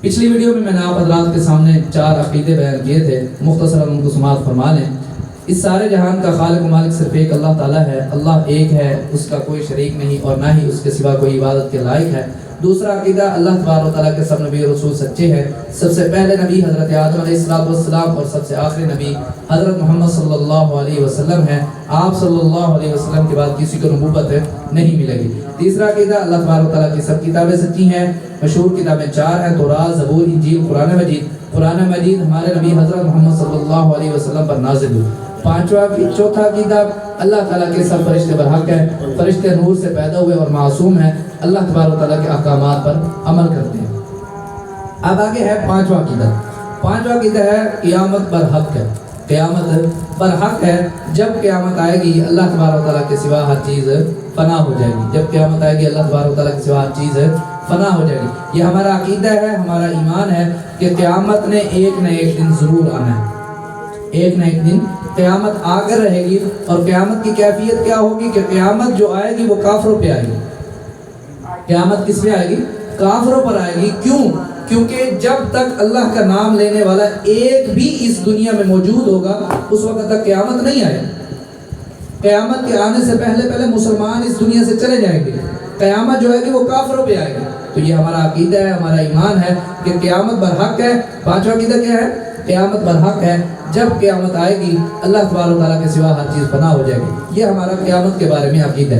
پچھلی ویڈیو میں نے آپ حضرات کے سامنے 4 عقیدے بیان کیے تھے، مختصراً ان کو سماعت فرما لیں۔ اس سارے جہان کا خالق و مالک صرف ایک اللہ تعالیٰ ہے، اللہ ایک ہے، اس کا کوئی شریک نہیں اور نہ ہی اس کے سوا کوئی عبادت کے لائق ہے۔ دوسرا عقیدہ، اللہ تبارک و تعالیٰ کے سب نبی اور رسول سچے ہیں۔ سب سے پہلے نبی حضرت آدم علیہ السلام اور سب سے آخری نبی حضرت محمد صلی اللہ علیہ وسلم ہے۔ آپ صلی اللہ علیہ وسلم کے بعد کسی کو نبوت نہیں ملے گی۔ تیسرا عقیدہ، اللہ تبارک و تعالیٰ کی سب کتابیں سچی ہیں۔ مشہور کتابیں 4 ہیں، تورات، زبور، انجیل، قرآن مجید۔ قرآن مجید ہمارے نبی حضرت محمد صلی اللہ علیہ وسلم پر نازل ہوئی۔ چوتھا عقیدہ، اللہ تعالیٰ کے سب فرشتے برحق ہیں، فرشتے نور سے پیدا ہوئے اور معصوم ہیں، اللہ تبارک و تعالیٰ کے احکامات پر عمل کرتے ہیں۔ اب آگے ہے پانچواں عقیدہ۔ پانچواں عقیدہ ہے قیامت برحق ہے۔ قیامت برحق ہے۔ جب قیامت آئے گی اللہ تبارک و تعالیٰ کے سوا ہر چیز فنا ہو جائے گی۔ جب قیامت آئے گی اللہ تبارک و تعالیٰ کے سوا ہر چیز فنا ہو جائے گی۔ یہ ہمارا عقیدہ ہے، ہمارا ایمان ہے کہ قیامت نے ایک نہ ایک دن ضرور آنا ہے۔ ایک نہ ایک دن قیامت آ کر رہے گی، اور قیامت کی کیفیت کیا ہوگی کہ قیامت جو آئے گی وہ کافروں پہ آئے گی۔ قیامت کس پہ آئے گی؟ کافروں پر آئے گی۔ کیوں؟ کیونکہ جب تک اللہ کا نام لینے والا ایک بھی اس دنیا میں موجود ہوگا اس وقت تک قیامت نہیں آئے۔ قیامت کے آنے سے پہلے مسلمان اس دنیا سے چلے جائیں گے، قیامت جو ہے گی وہ کافروں پہ آئے گی۔ تو یہ ہمارا عقیدہ ہے، ہمارا ایمان ہے کہ قیامت برحق ہے۔ پانچواں عقیدہ کیا ہے؟ قیامت برحق ہے۔ جب قیامت آئے گی اللہ تبارک و تعالیٰ کے سوا ہر چیز فنا ہو جائے گی۔ یہ ہمارا قیامت کے بارے میں عقیدہ ہے۔